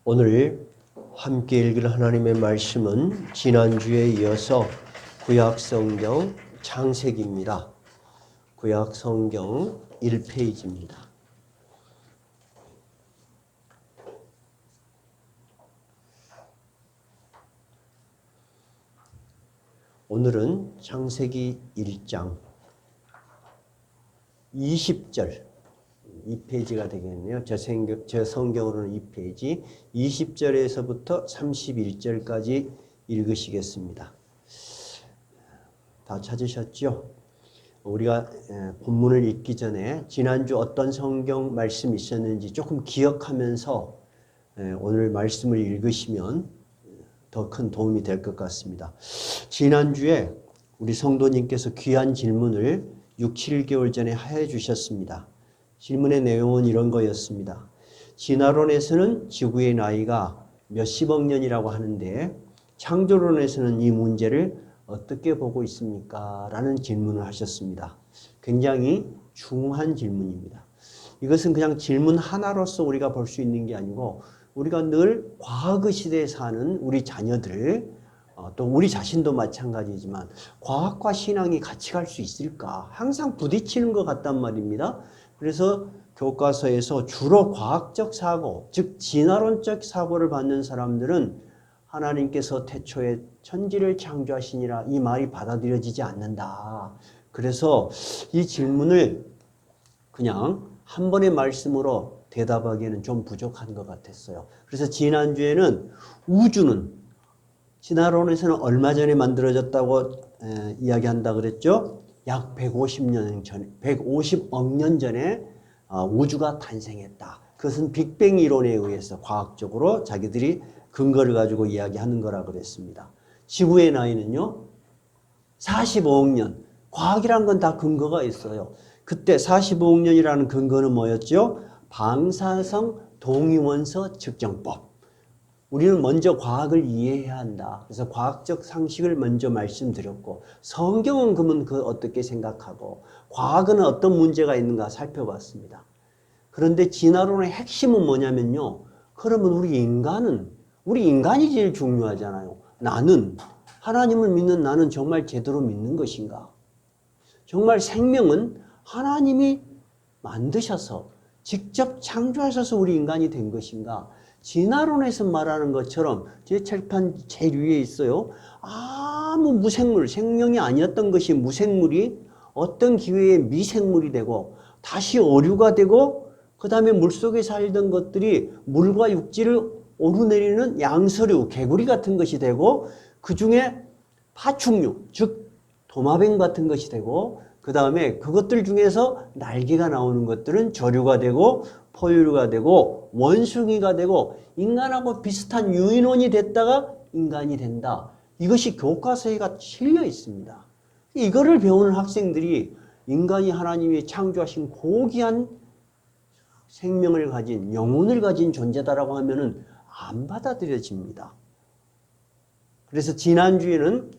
오늘 함께 읽을 하나님의 말씀은 지난주에 이어서 구약성경 창세기입니다. 구약성경 1페이지입니다. 오늘은 창세기 1장 20절 2페이지가 되겠네요. 제 성경으로는 2페이지 20절에서부터 31절까지 읽으시겠습니다. 다 찾으셨죠? 우리가 본문을 읽기 전에 지난주 어떤 성경 말씀이 있었는지 조금 기억하면서 오늘 말씀을 읽으시면 더 큰 도움이 될 것 같습니다. 지난주에 우리 성도님께서 귀한 질문을 6, 7개월 전에 해 주셨습니다. 질문의 내용은 이런 거였습니다. 진화론에서는 지구의 나이가 몇십억 년이라고 하는데 창조론에서는 이 문제를 어떻게 보고 있습니까? 라는 질문을 하셨습니다. 굉장히 중요한 질문입니다. 이것은 그냥 질문 하나로서 우리가 볼 수 있는 게 아니고 우리가 늘 과학의 시대에 사는 우리 자녀들 또 우리 자신도 마찬가지지만 과학과 신앙이 같이 갈 수 있을까? 항상 부딪히는 것 같단 말입니다. 그래서 교과서에서 주로 과학적 사고, 즉 진화론적 사고를 받는 사람들은 하나님께서 태초에 천지를 창조하시니라 이 말이 받아들여지지 않는다. 그래서 이 질문을 그냥 한 번의 말씀으로 대답하기에는 좀 부족한 것 같았어요. 그래서 지난주에는 우주는 진화론에서는 얼마 전에 만들어졌다고 이야기한다 그랬죠? 약 150년 전, 150억 년 전에 우주가 탄생했다. 그것은 빅뱅 이론에 의해서 과학적으로 자기들이 근거를 가지고 이야기하는 거라 그랬습니다. 지구의 나이는요, 45억 년. 과학이란 건 다 근거가 있어요. 그때 45억 년이라는 근거는 뭐였죠? 방사성 동위원소 측정법. 우리는 먼저 과학을 이해해야 한다. 그래서 과학적 상식을 먼저 말씀드렸고 성경은 그러면 어떻게 생각하고 과학은 어떤 문제가 있는가 살펴봤습니다. 그런데 진화론의 핵심은 뭐냐면요. 그러면 우리 인간이 제일 중요하잖아요. 나는 하나님을 믿는 나는 정말 제대로 믿는 것인가? 정말 생명은 하나님이 만드셔서 직접 창조하셔서 우리 인간이 된 것인가? 진화론에서 말하는 것처럼 제 칠판 제일 위에 있어요. 아무 무생물, 생명이 아니었던 것이 무생물이 어떤 기회에 미생물이 되고 다시 어류가 되고 그 다음에 물속에 살던 것들이 물과 육지를 오르내리는 양서류, 개구리 같은 것이 되고 그 중에 파충류, 즉 도마뱀 같은 것이 되고 그 다음에 그것들 중에서 날개가 나오는 것들은 저류가 되고 포유류가 되고 원숭이가 되고 인간하고 비슷한 유인원이 됐다가 인간이 된다. 이것이 교과서에 실려 있습니다. 이거를 배우는 학생들이 인간이 하나님이 창조하신 고귀한 생명을 가진 영혼을 가진 존재다라고 하면은 안 받아들여집니다. 그래서 지난주에는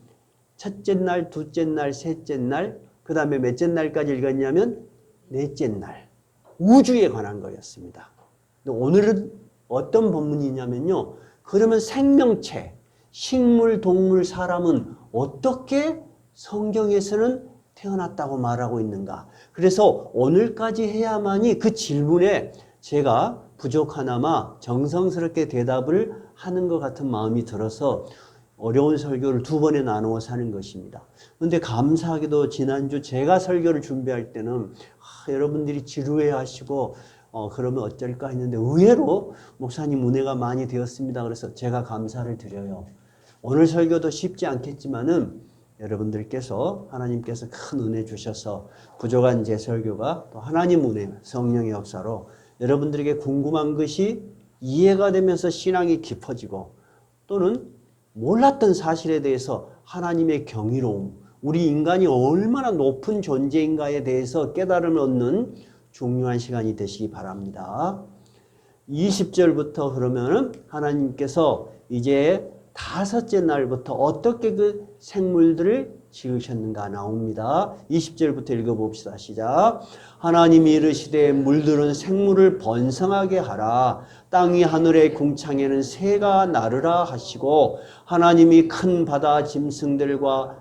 첫째 날, 둘째 날, 셋째 날, 그 다음에 몇째 날까지 읽었냐면 넷째 날. 우주에 관한 거였습니다. 오늘은 어떤 본문이냐면요. 그러면 생명체, 식물, 동물, 사람은 어떻게 성경에서는 태어났다고 말하고 있는가. 그래서 오늘까지 해야만이 그 질문에 제가 부족하나마 정성스럽게 대답을 하는 것 같은 마음이 들어서 어려운 설교를 두 번에 나누어서 하는 것입니다. 그런데 감사하게도 지난주 제가 설교를 준비할 때는 여러분들이 지루해 하시고 그러면 어쩔까 했는데 의외로 목사님 은혜가 많이 되었습니다. 그래서 제가 감사를 드려요. 오늘 설교도 쉽지 않겠지만은 여러분들께서 하나님께서 큰 은혜 주셔서 부족한 제 설교가 또 하나님 은혜, 성령의 역사로 여러분들에게 궁금한 것이 이해가 되면서 신앙이 깊어지고 또는 몰랐던 사실에 대해서 하나님의 경이로움, 우리 인간이 얼마나 높은 존재인가에 대해서 깨달음을 얻는 중요한 시간이 되시기 바랍니다. 20절부터 그러면은 하나님께서 이제 다섯째 날부터 어떻게 그 생물들을 지으셨는가 나옵니다. 20절부터 읽어봅시다. 시작. 하나님이 이르시되 물들은 생물을 번성하게 하라. 땅이 하늘의 궁창에는 새가 나르라 하시고 하나님이 큰 바다 짐승들과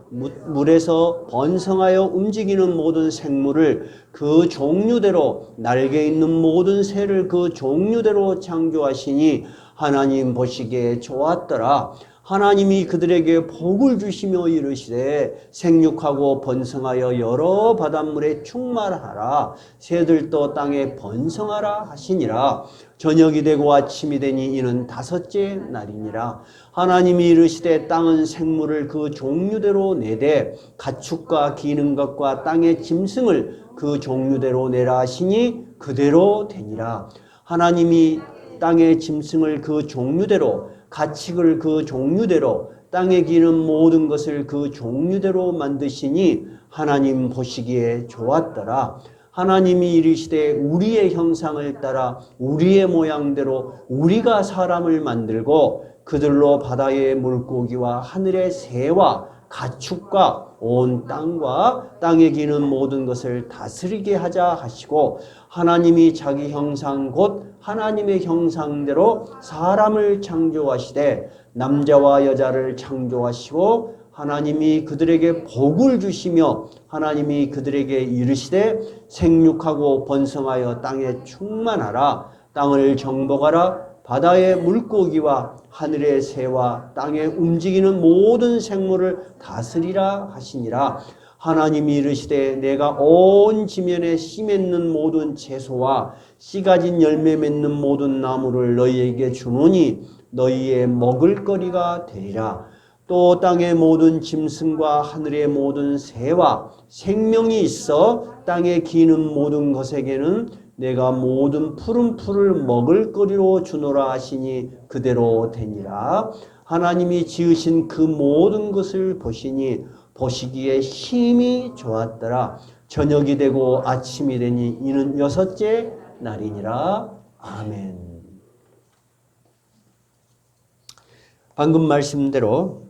물에서 번성하여 움직이는 모든 생물을 그 종류대로 날개 있는 모든 새를 그 종류대로 창조하시니 하나님 보시기에 좋았더라. 하나님이 그들에게 복을 주시며 이르시되 생육하고 번성하여 여러 바닷물에 충만하라. 새들도 땅에 번성하라 하시니라. 저녁이 되고 아침이 되니 이는 다섯째 날이니라. 하나님이 이르시되 땅은 생물을 그 종류대로 내되 가축과 기는 것과 땅의 짐승을 그 종류대로 내라 하시니 그대로 되니라. 하나님이 땅의 짐승을 그 종류대로 가축을 그 종류대로 땅에 기는 모든 것을 그 종류대로 만드시니 하나님 보시기에 좋았더라. 하나님이 이르시되 우리의 형상을 따라 우리의 모양대로 우리가 사람을 만들고 그들로 바다의 물고기와 하늘의 새와 가축과 온 땅과 땅에 기는 모든 것을 다스리게 하자 하시고 하나님이 자기 형상 곧 하나님의 형상대로 사람을 창조하시되 남자와 여자를 창조하시고 하나님이 그들에게 복을 주시며 하나님이 그들에게 이르시되 생육하고 번성하여 땅에 충만하라. 땅을 정복하라. 바다의 물고기와 하늘의 새와 땅에 움직이는 모든 생물을 다스리라 하시니라. 하나님이 이르시되 내가 온 지면에 씨 맺는 모든 채소와 씨 가진 열매 맺는 모든 나무를 너희에게 주노니 너희의 먹을거리가 되리라. 또 땅의 모든 짐승과 하늘의 모든 새와 생명이 있어 땅에 기는 모든 것에게는 내가 모든 푸른 풀을 먹을거리로 주노라 하시니 그대로 되니라. 하나님이 지으신 그 모든 것을 보시니 보시기에 힘이 좋았더라. 저녁이 되고 아침이 되니 이는 여섯째 날이니라. 아멘. 방금 말씀대로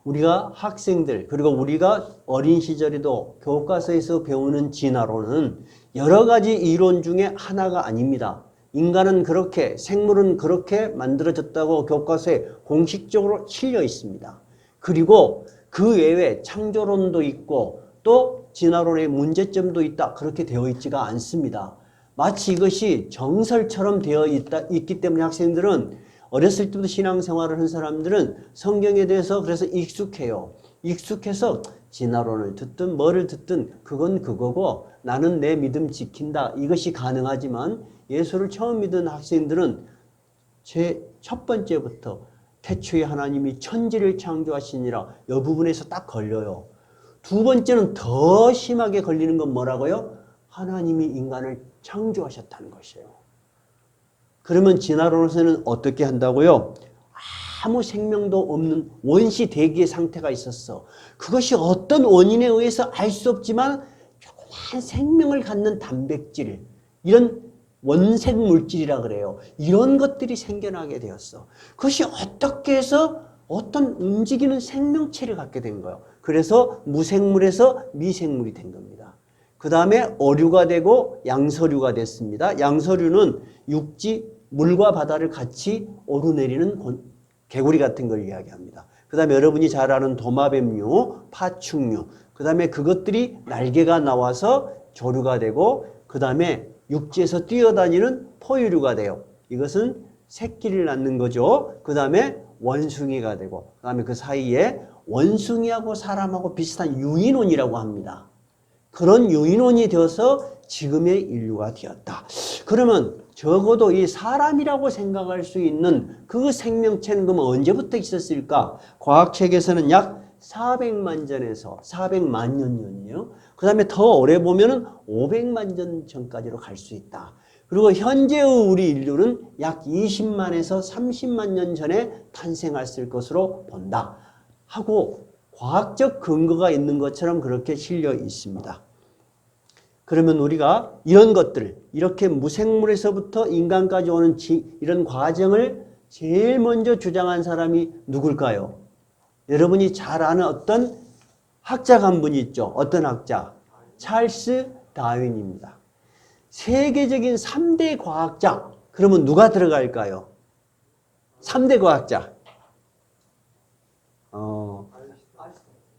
우리가 학생들 그리고 우리가 어린 시절에도 교과서에서 배우는 진화론은 여러 가지 이론 중에 하나가 아닙니다. 인간은 그렇게 생물은 그렇게 만들어졌다고 교과서에 공식적으로 실려 있습니다. 그리고 그 외에 창조론도 있고 또 진화론의 문제점도 있다 그렇게 되어 있지가 않습니다. 마치 이것이 정설처럼 되어 있기 때문에 학생들은 어렸을 때부터 신앙생활을 한 사람들은 성경에 대해서 그래서 익숙해요. 익숙해서 진화론을 듣든 뭐를 듣든 그건 그거고 나는 내 믿음 지킨다. 이것이 가능하지만 예수를 처음 믿은 학생들은 제 첫 번째부터 태초에 하나님이 천지를 창조하시니라 이 부분에서 딱 걸려요. 두 번째는 더 심하게 걸리는 건 뭐라고요? 하나님이 인간을 창조하셨다는 것이에요. 그러면 진화론에서는 어떻게 한다고요? 아무 생명도 없는 원시 대기의 상태가 있었어. 그것이 어떤 원인에 의해서 알 수 없지만 조그만 생명을 갖는 단백질, 이런 원색 물질이라 그래요. 이런 것들이 생겨나게 되었어. 그것이 어떻게 해서 어떤 움직이는 생명체를 갖게 된 거예요. 그래서 무생물에서 미생물이 된 겁니다. 그 다음에 어류가 되고 양서류가 됐습니다. 양서류는 육지, 물과 바다를 같이 오르내리는 개구리 같은 걸 이야기합니다. 그 다음에 여러분이 잘 아는 도마뱀류, 파충류, 그 다음에 그것들이 날개가 나와서 조류가 되고 그 다음에 육지에서 뛰어다니는 포유류가 돼요. 이것은 새끼를 낳는 거죠. 그 다음에 원숭이가 되고 그 다음에 그 사이에 원숭이하고 사람하고 비슷한 유인원이라고 합니다. 그런 유인원이 되어서 지금의 인류가 되었다. 그러면 적어도 이 사람이라고 생각할 수 있는 그 생명체는 그럼 언제부터 있었을까? 과학책에서는 약 400만 전에서 400만 년 전이에요. 그 다음에 더 오래 보면은 500만 년 전까지로 갈 수 있다. 그리고 현재의 우리 인류는 약 20만에서 30만 년 전에 탄생했을 것으로 본다. 하고 과학적 근거가 있는 것처럼 그렇게 실려 있습니다. 그러면 우리가 이런 것들, 이렇게 무생물에서부터 인간까지 오는 이런 과정을 제일 먼저 주장한 사람이 누굴까요? 여러분이 잘 아는 어떤 학자가 한 분이 있죠. 어떤 학자? 찰스 다윈입니다. 세계적인 3대 과학자. 그러면 누가 들어갈까요? 3대 과학자.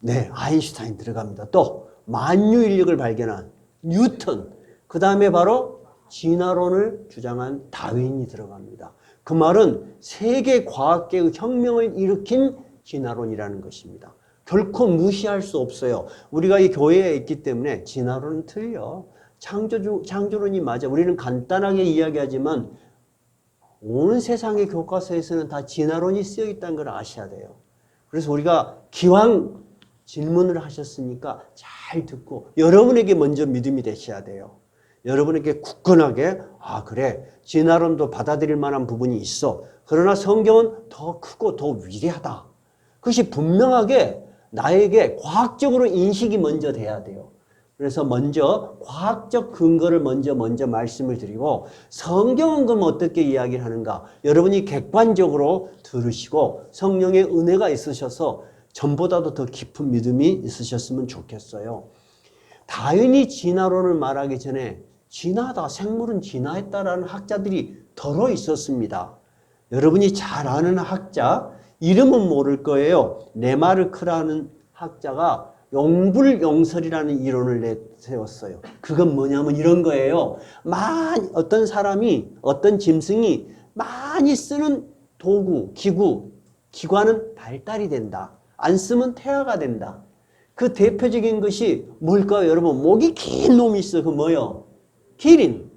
네, 아인슈타인 들어갑니다. 또 만유인력을 발견한 뉴턴. 그 다음에 바로 진화론을 주장한 다윈이 들어갑니다. 그 말은 세계 과학계의 혁명을 일으킨 진화론이라는 것입니다. 결코 무시할 수 없어요. 우리가 이 교회에 있기 때문에 진화론은 틀려. 창조론이 맞아. 우리는 간단하게 이야기하지만 온 세상의 교과서에서는 다 진화론이 쓰여 있다는 걸 아셔야 돼요. 그래서 우리가 기왕 질문을 하셨으니까 잘 듣고 여러분에게 먼저 믿음이 되셔야 돼요. 여러분에게 굳건하게 그래 진화론도 받아들일 만한 부분이 있어. 그러나 성경은 더 크고 더 위대하다. 그것이 분명하게 나에게 과학적으로 인식이 먼저 돼야 돼요. 그래서 먼저 과학적 근거를 먼저 말씀을 드리고 성경은 그럼 어떻게 이야기를 하는가? 여러분이 객관적으로 들으시고 성령의 은혜가 있으셔서 전보다도 더 깊은 믿음이 있으셨으면 좋겠어요. 다윈이 진화론을 말하기 전에 진화다, 생물은 진화했다라는 학자들이 더러 있었습니다. 여러분이 잘 아는 학자, 이름은 모를 거예요. 네마르크라는 학자가 용불용설이라는 이론을 내세웠어요. 그건 뭐냐면 이런 거예요. 어떤 사람이, 어떤 짐승이 많이 쓰는 도구, 기관은 발달이 된다. 안 쓰면 퇴화가 된다. 그 대표적인 것이 뭘까요? 여러분, 목이 긴 놈이 있어. 그 뭐요? 기린.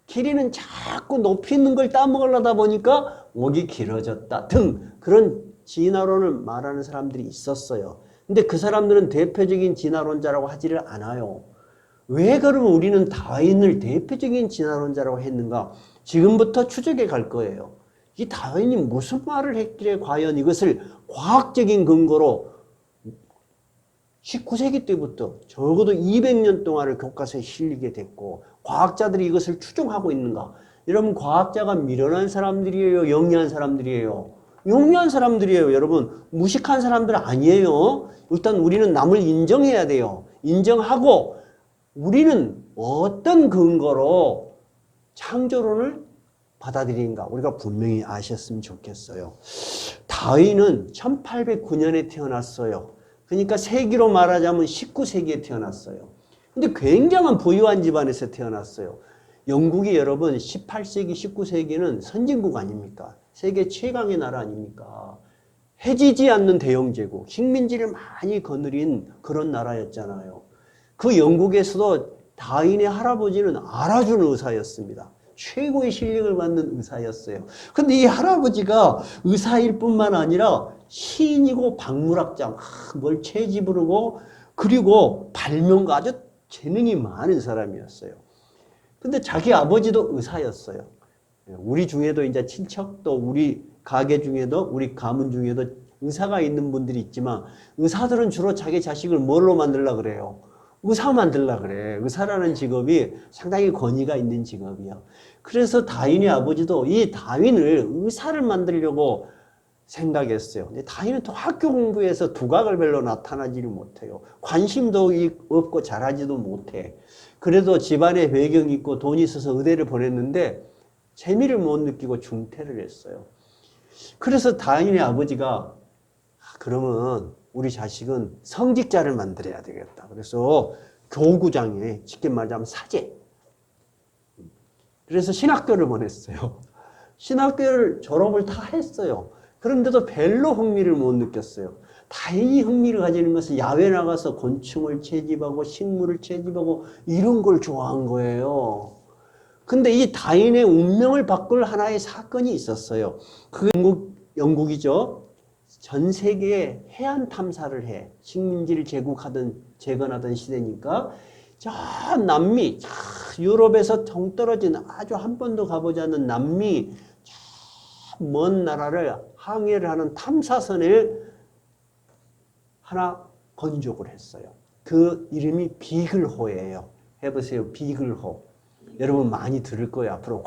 기린은 자꾸 높이 있는 걸 따먹으려다 보니까 목이 길어졌다 등 그런 진화론을 말하는 사람들이 있었어요. 근데 그 사람들은 대표적인 진화론자라고 하지를 않아요. 왜 그러면 우리는 다윈을 대표적인 진화론자라고 했는가? 지금부터 추적해 갈 거예요. 이 다윈이 무슨 말을 했길래 과연 이것을 과학적인 근거로 19세기 때부터 적어도 200년 동안을 교과서에 실리게 됐고 과학자들이 이것을 추종하고 있는가? 여러분 과학자가 미련한 사람들이에요? 영리한 사람들이에요? 영리한 사람들이에요. 여러분 무식한 사람들 아니에요. 일단 우리는 남을 인정해야 돼요. 인정하고 우리는 어떤 근거로 창조론을 받아들인가 우리가 분명히 아셨으면 좋겠어요. 다윈은 1809년에 태어났어요. 그러니까 세기로 말하자면 19세기에 태어났어요. 근데 굉장한 부유한 집안에서 태어났어요. 영국이 여러분 18세기, 19세기는 선진국 아닙니까? 세계 최강의 나라 아닙니까? 해지지 않는 대영제국, 식민지를 많이 거느린 그런 나라였잖아요. 그 영국에서도 다윈의 할아버지는 알아주는 의사였습니다. 최고의 실력을 받는 의사였어요. 근데 이 할아버지가 의사일 뿐만 아니라 시인이고 박물학자, 뭘 채집으로고 그리고 발명가 아주 재능이 많은 사람이었어요. 근데 자기 아버지도 의사였어요. 우리 중에도 이제 친척 또 우리 가게 중에도 우리 가문 중에도 의사가 있는 분들이 있지만 의사들은 주로 자기 자식을 뭘로 만들려고 그래요? 의사 만들려고 그래. 의사라는 직업이 상당히 권위가 있는 직업이야. 그래서 다윈의 아버지도 이 다윈을 의사를 만들려고 생각했어요. 근데 다윈은 또 학교 공부에서 두각을 별로 나타나지를 못해요. 관심도 없고 잘하지도 못해. 그래도 집안에 배경이 있고 돈이 있어서 의대를 보냈는데 재미를 못 느끼고 중퇴를 했어요. 그래서 다윈의 아버지가 그러면 우리 자식은 성직자를 만들어야 되겠다. 그래서 교구장에 쉽게 말하자면 사제. 그래서 신학교를 보냈어요. 신학교를 졸업을 다 했어요. 그런데도 별로 흥미를 못 느꼈어요. 다행히 흥미를 가지는 것은 야외 나가서 곤충을 채집하고 식물을 채집하고 이런 걸 좋아한 거예요. 근데 이 다윈의 운명을 바꿀 하나의 사건이 있었어요. 그 영국이죠. 전 세계에 해안 탐사를 해. 식민지를 재건하던 시대니까 저 남미, 유럽에서 동떨어진 아주 한 번도 가보지 않는 남미 먼 나라를 항해를 하는 탐사선을 하나 건조를 했어요. 그 이름이 비글호예요. 해보세요. 비글호. 여러분 많이 들을 거예요. 앞으로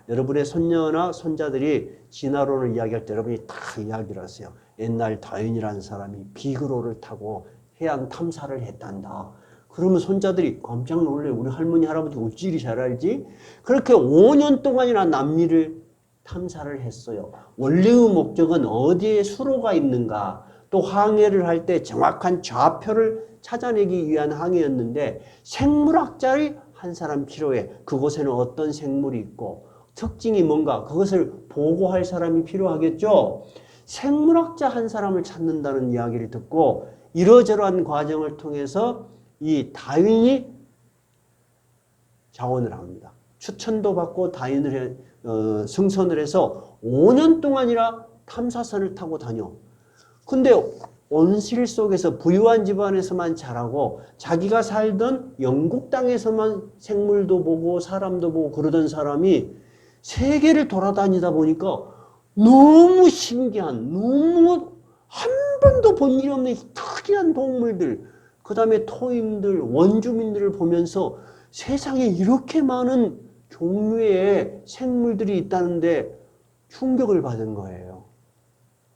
여러분의 손녀나 손자들이 진화론을 이야기할 때 여러분이 다 이야기를 하세요. 옛날 다윈이라는 사람이 비글호를 타고 해양 탐사를 했단다. 그러면 손자들이 깜짝 놀래. 우리 할머니 할아버지 어찌 이리 잘 알지? 그렇게 5년 동안이나 남미를 탐사를 했어요. 원래의 목적은 어디에 수로가 있는가, 또 항해를 할 때 정확한 좌표를 찾아내기 위한 항해였는데 생물학자의 한 사람 필요해. 그곳에는 어떤 생물이 있고 특징이 뭔가 그것을 보고할 사람이 필요하겠죠. 생물학자 한 사람을 찾는다는 이야기를 듣고 이러저러한 과정을 통해서 이 다윈이 자원을 합니다. 추천도 받고 다윈을 승선을 해서 5년 동안이나 탐사선을 타고 다녀. 근데 온실 속에서 부유한 집안에서만 자라고 자기가 살던 영국 땅에서만 생물도 보고 사람도 보고 그러던 사람이 세계를 돌아다니다 보니까 너무 신기한, 너무 한 번도 본 일이 없는 특이한 동물들, 그 다음에 토인들, 원주민들을 보면서 세상에 이렇게 많은 종류의 생물들이 있다는데 충격을 받은 거예요.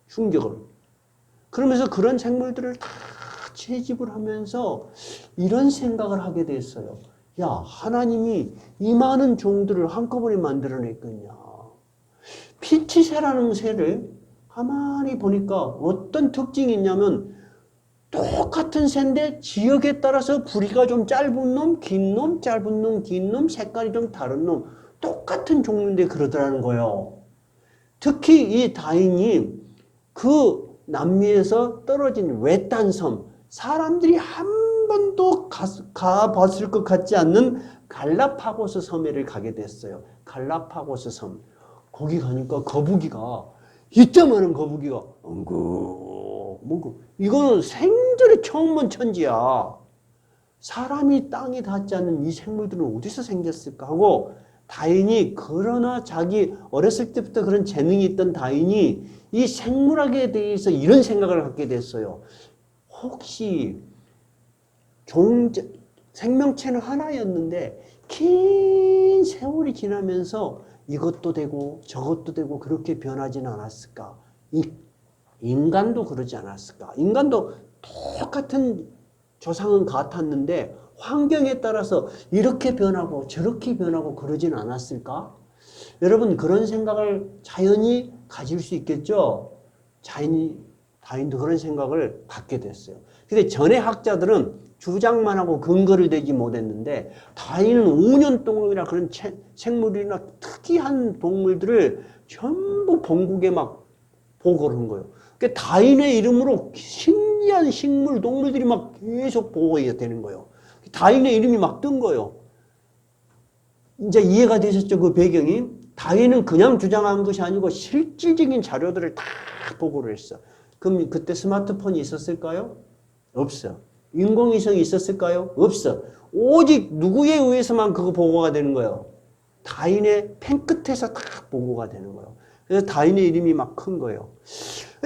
충격을. 그러면서 그런 생물들을 다 채집을 하면서 이런 생각을 하게 됐어요. 야, 하나님이 이 많은 종들을 한꺼번에 만들어냈겠냐. 피치새라는 새를 가만히 보니까 어떤 특징이 있냐면 똑같은 새인데 지역에 따라서 부리가 좀 짧은 놈, 긴 놈, 짧은 놈, 긴 놈, 색깔이 좀 다른 놈, 똑같은 종류인데 그러더라는 거예요. 특히 이 다윈이 그 남미에서 떨어진 외딴 섬, 사람들이 한 번도 가봤을 것 같지 않는 갈라파고스 섬에를 가게 됐어요. 갈라파고스 섬. 거기 가니까 거북이가, 이따만한 거북이가 이거는 생전에 처음 본 천지야. 사람이 땅에 닿지 않는 이 생물들은 어디서 생겼을까 하고 다윈이, 그러나 자기 어렸을 때부터 그런 재능이 있던 다윈이 이 생물학에 대해서 이런 생각을 갖게 됐어요. 혹시 생명체는 하나였는데 긴 세월이 지나면서 이것도 되고 저것도 되고 그렇게 변하지는 않았을까? 인간도 그러지 않았을까? 인간도 똑같은 조상은 같았는데 환경에 따라서 이렇게 변하고 저렇게 변하고 그러진 않았을까? 여러분, 그런 생각을 자연히 가질 수 있겠죠? 다윈도 그런 생각을 갖게 됐어요. 근데 전에 학자들은 주장만 하고 근거를 대지 못했는데 다윈은 5년 동안이나 그런 생물이나 특이한 동물들을 전부 본국에 막 보고를 한 거예요. 그러니까 다윈의 이름으로 신기한 식물, 동물들이 막 계속 보고가 되는 거예요. 다윈의 이름이 막 뜬 거예요. 이제 이해가 되셨죠? 그 배경이? 다윈은 그냥 주장한 것이 아니고 실질적인 자료들을 다 보고를 했어. 그럼 그때 스마트폰이 있었을까요? 없어. 인공위성이 있었을까요? 없어. 오직 누구에 의해서만 그거 보고가 되는 거예요? 다윈의 펜 끝에서 다 보고가 되는 거예요. 그래서 다윈의 이름이 막 큰 거예요.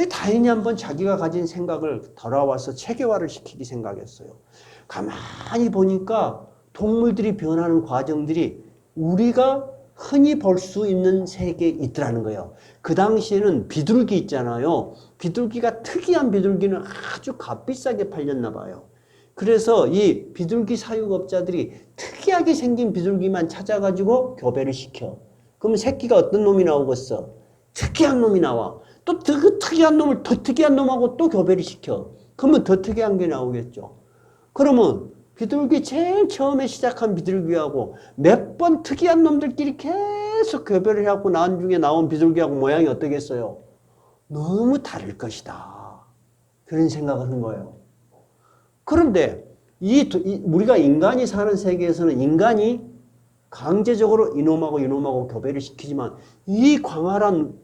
다윈이 한번 자기가 가진 생각을 돌아와서 체계화를 시키기 생각했어요. 가만히 보니까 동물들이 변하는 과정들이 우리가 흔히 볼 수 있는 세계에 있더라는 거예요. 그 당시에는 비둘기 있잖아요. 비둘기가 특이한 비둘기는 아주 값비싸게 팔렸나 봐요. 그래서 이 비둘기 사육업자들이 특이하게 생긴 비둘기만 찾아가지고 교배를 시켜. 그러면 새끼가 어떤 놈이 나오겠어? 특이한 놈이 나와. 또 그 특이한 놈을 더 특이한 놈하고 또 교배를 시켜. 그러면 더 특이한 게 나오겠죠. 그러면 비둘기 제일 처음에 시작한 비둘기하고 몇 번 특이한 놈들끼리 계속 교배를 해갖고 나온 중에 나온 비둘기하고 모양이 어떻겠어요? 너무 다를 것이다. 그런 생각을 한 거예요. 그런데 우리가 인간이 사는 세계에서는 인간이 강제적으로 이놈하고 교배를 시키지만 이 광활한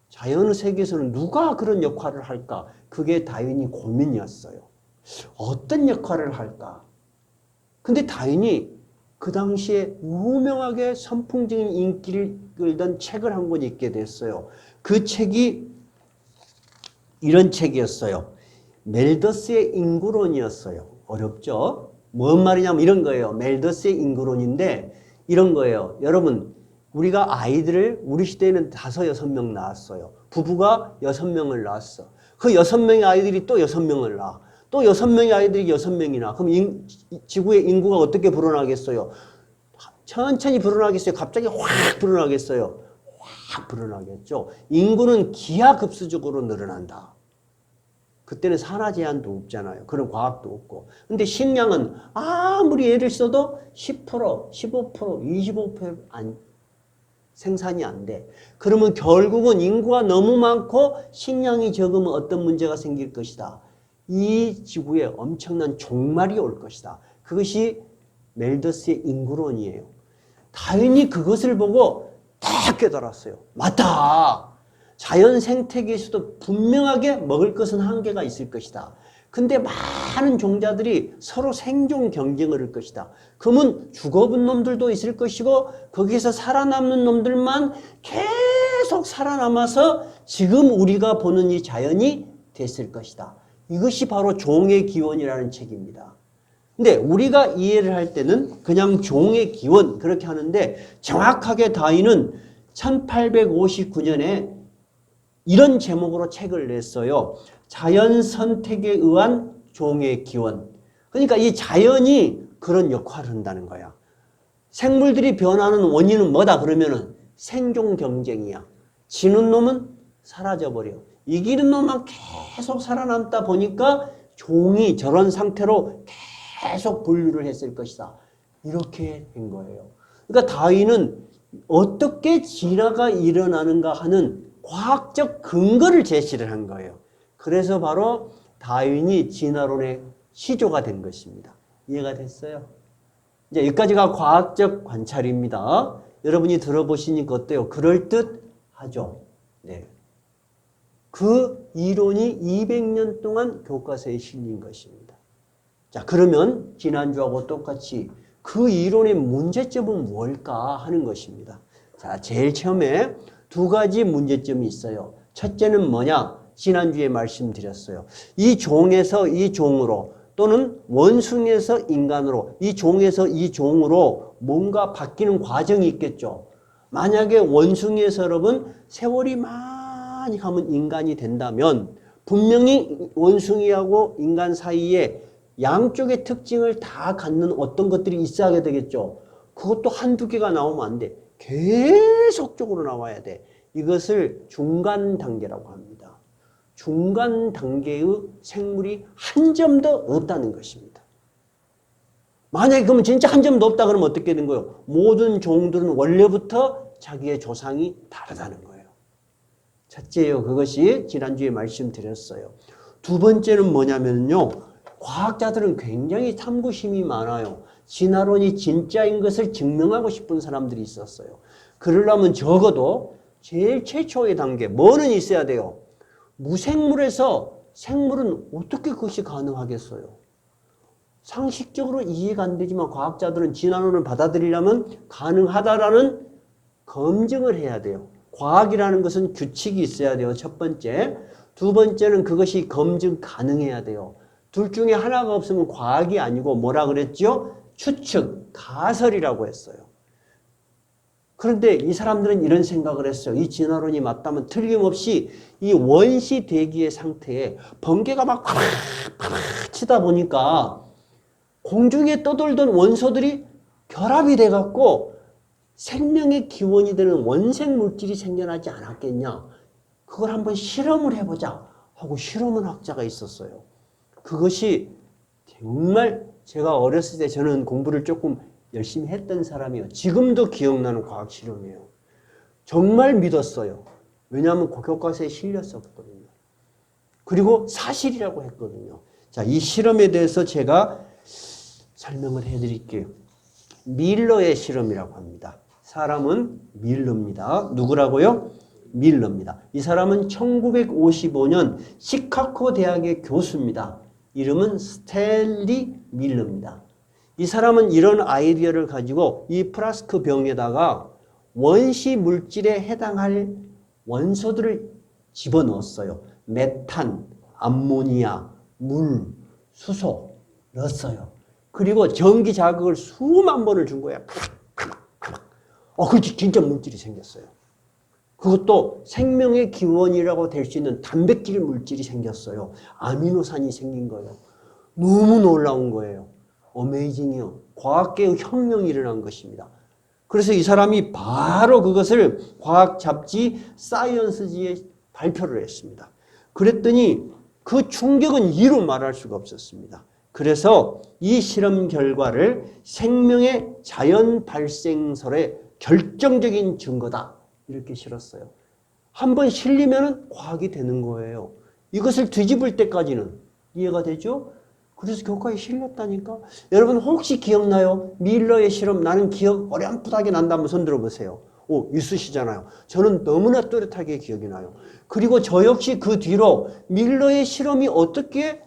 자연의 세계에서는 누가 그런 역할을 할까? 그게 다윈이 고민이었어요. 어떤 역할을 할까? 근데 다윈이 그 당시에 유명하게 선풍적인 인기를 끌던 책을 한 권 읽게 됐어요. 그 책이 이런 책이었어요. 멜더스의 인구론이었어요. 어렵죠? 뭔 말이냐면 이런 거예요. 멜더스의 인구론인데 이런 거예요. 여러분, 우리가 아이들을 우리 시대에는 5, 6명 낳았어요. 부부가 6명을 낳았어. 그 6명의 아이들이 또 6명을 낳아. 또 6명의 아이들이 6명이나. 그럼 지구의 인구가 어떻게 불어나겠어요? 천천히 불어나겠어요? 갑자기 확 불어나겠어요? 확 불어나겠죠. 인구는 기하급수적으로 늘어난다. 그때는 산화 제한도 없잖아요. 그런 과학도 없고. 근데 식량은 아무리 애를 써도 10%, 15%, 25% 생산이 안 돼. 그러면 결국은 인구가 너무 많고 식량이 적으면 어떤 문제가 생길 것이다. 이 지구에 엄청난 종말이 올 것이다. 그것이 멜더스의 인구론이에요. 다윈이 그것을 보고 딱 깨달았어요. 맞다. 자연 생태계에서도 분명하게 먹을 것은 한계가 있을 것이다. 근데 많은 종자들이 서로 생존 경쟁을 할 것이다. 그러면 죽어본 놈들도 있을 것이고 거기서 살아남는 놈들만 계속 살아남아서 지금 우리가 보는 이 자연이 됐을 것이다. 이것이 바로 종의 기원이라는 책입니다. 근데 우리가 이해를 할 때는 그냥 종의 기원 그렇게 하는데 정확하게 다윈은 1859년에 이런 제목으로 책을 냈어요. 자연 선택에 의한 종의 기원. 그러니까 이 자연이 그런 역할을 한다는 거야. 생물들이 변하는 원인은 뭐다 그러면은 생존 경쟁이야. 지는 놈은 사라져버려. 이기는 놈만 계속 살아남다 보니까 종이 저런 상태로 계속 분류를 했을 것이다. 이렇게 된 거예요. 그러니까 다윈은 어떻게 진화가 일어나는가 하는 과학적 근거를 제시를 한 거예요. 그래서 바로 다윈이 진화론의 시조가 된 것입니다. 이해가 됐어요? 이제 여기까지가 과학적 관찰입니다. 여러분이 들어보시니까 어때요? 그럴듯하죠? 네. 그 이론이 200년 동안 교과서에 실린 것입니다. 자, 그러면 지난주하고 똑같이 그 이론의 문제점은 뭘까 하는 것입니다. 자, 제일 처음에 두 가지 문제점이 있어요. 첫째는 뭐냐? 지난주에 말씀드렸어요. 이 종에서 이 종으로 또는 원숭이에서 인간으로 이 종에서 이 종으로 뭔가 바뀌는 과정이 있겠죠. 만약에 원숭이에서 여러분 세월이 많이 가면 인간이 된다면 분명히 원숭이하고 인간 사이에 양쪽의 특징을 다 갖는 어떤 것들이 있어야 되겠죠. 그것도 한두 개가 나오면 안 돼. 계속적으로 나와야 돼. 이것을 중간 단계라고 합니다. 중간 단계의 생물이 한 점도 없다는 것입니다. 만약에 그러면 진짜 한 점도 없다 그러면 어떻게 된 거예요? 모든 종들은 원래부터 자기의 조상이 다르다는 거예요. 첫째요. 그것이 지난주에 말씀드렸어요. 두 번째는 뭐냐면요. 과학자들은 굉장히 탐구심이 많아요. 진화론이 진짜인 것을 증명하고 싶은 사람들이 있었어요. 그러려면 적어도 제일 최초의 단계 뭐는 있어야 돼요? 무생물에서 생물은 어떻게 그것이 가능하겠어요? 상식적으로 이해가 안 되지만 과학자들은 진화론을 받아들이려면 가능하다라는 검증을 해야 돼요. 과학이라는 것은 규칙이 있어야 돼요. 첫 번째. 두 번째는 그것이 검증 가능해야 돼요. 둘 중에 하나가 없으면 과학이 아니고 뭐라 그랬죠? 추측, 가설이라고 했어요. 그런데 이 사람들은 이런 생각을 했어요. 이 진화론이 맞다면 틀림없이 이 원시 대기의 상태에 번개가 막 치다 보니까 공중에 떠돌던 원소들이 결합이 돼갖고 생명의 기원이 되는 원생 물질이 생겨나지 않았겠냐. 그걸 한번 실험을 해보자 하고 실험한 학자가 있었어요. 그것이 정말 제가 어렸을 때 저는 공부를 조금 열심히 했던 사람이에요. 지금도 기억나는 과학 실험이에요. 정말 믿었어요. 왜냐하면 교과서에 실렸었거든요. 그리고 사실이라고 했거든요. 자, 이 실험에 대해서 제가 설명을 해드릴게요. 밀러의 실험이라고 합니다. 사람은 밀러입니다. 누구라고요? 밀러입니다. 이 사람은 1955년 시카고 대학의 교수입니다. 이름은 스탠리 밀러입니다. 이 사람은 이런 아이디어를 가지고 이 플라스크 병에다가 원시 물질에 해당할 원소들을 집어넣었어요. 메탄, 암모니아, 물, 수소 넣었어요. 그리고 전기 자극을 수만 번을 준 거예요. 그렇지, 진짜 물질이 생겼어요. 그것도 생명의 기원이라고 될 수 있는 단백질 물질이 생겼어요. 아미노산이 생긴 거예요. 너무 놀라운 거예요. 어메이징이요. 과학계의 혁명이 일어난 것입니다. 그래서 이 사람이 바로 그것을 과학 잡지 사이언스지에 발표를 했습니다. 그랬더니 그 충격은 이루 말할 수가 없었습니다. 그래서 이 실험 결과를 생명의 자연 발생설의 결정적인 증거다 이렇게 실었어요. 한번 실리면 과학이 되는 거예요. 이것을 뒤집을 때까지는 이해가 되죠? 그래서 교과에 실렸다니까. 여러분 혹시 기억나요? 밀러의 실험 나는 기억 어렴풋하게 난다 한번 손 들어보세요. 오, 있으시잖아요. 저는 너무나 또렷하게 기억이 나요. 그리고 저 역시 그 뒤로 밀러의 실험이 어떻게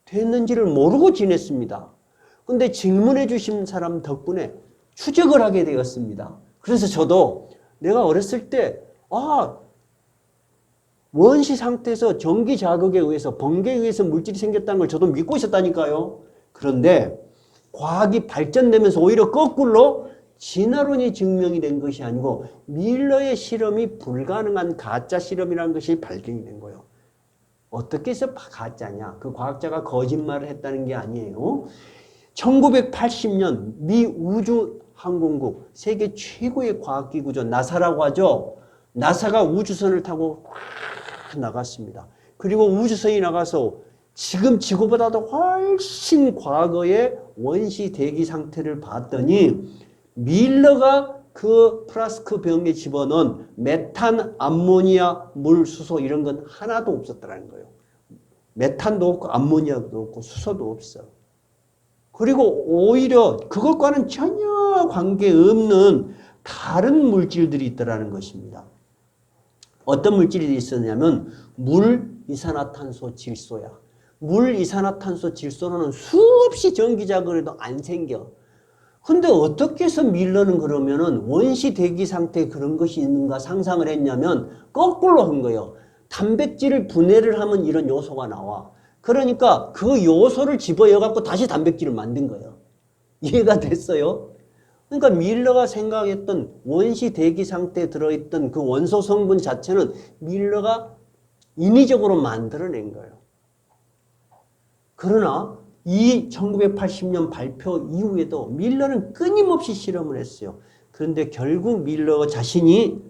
됐는지를 모르고 지냈습니다. 근데 질문해 주신 사람 덕분에 추적을 하게 되었습니다. 그래서 저도 내가 어렸을 때 원시 상태에서 전기 자극에 의해서 번개에 의해서 물질이 생겼다는 걸 저도 믿고 있었다니까요. 그런데 과학이 발전되면서 오히려 거꾸로 진화론이 증명이 된 것이 아니고 밀러의 실험이 불가능한 가짜 실험이라는 것이 발견이 된 거예요. 어떻게 해서 가짜냐? 그 과학자가 거짓말을 했다는 게 아니에요. 1980년 미 우주항공국 세계 최고의 과학기구죠. 나사라고 하죠. 나사가 우주선을 타고 나갔습니다. 그리고 우주선이 나가서 지금 지구보다도 훨씬 과거의 원시 대기 상태를 봤더니 밀러가 그 플라스크 병에 집어넣은 메탄, 암모니아, 물, 수소 이런 건 하나도 없었다는 거예요. 메탄도 없고 암모니아도 없고 수소도 없어. 그리고 오히려 그것과는 전혀 관계없는 다른 물질들이 있더라는 것입니다. 어떤 물질이 있었냐면 물, 이산화탄소, 질소야. 물, 이산화탄소, 질소로는 수없이 전기자극을 해도 안 생겨. 근데 어떻게 해서 밀러는 그러면은 원시 대기 상태에 그런 것이 있는가 상상을 했냐면 거꾸로 한 거예요. 단백질을 분해를 하면 이런 요소가 나와. 그러니까 그 요소를 집어여갖고 다시 단백질을 만든 거예요. 이해가 됐어요? 그러니까 밀러가 생각했던 원시 대기 상태에 들어있던 그 원소 성분 자체는 밀러가 인위적으로 만들어낸 거예요. 그러나 이 1980년 발표 이후에도 밀러는 끊임없이 실험을 했어요. 그런데 결국 밀러 자신이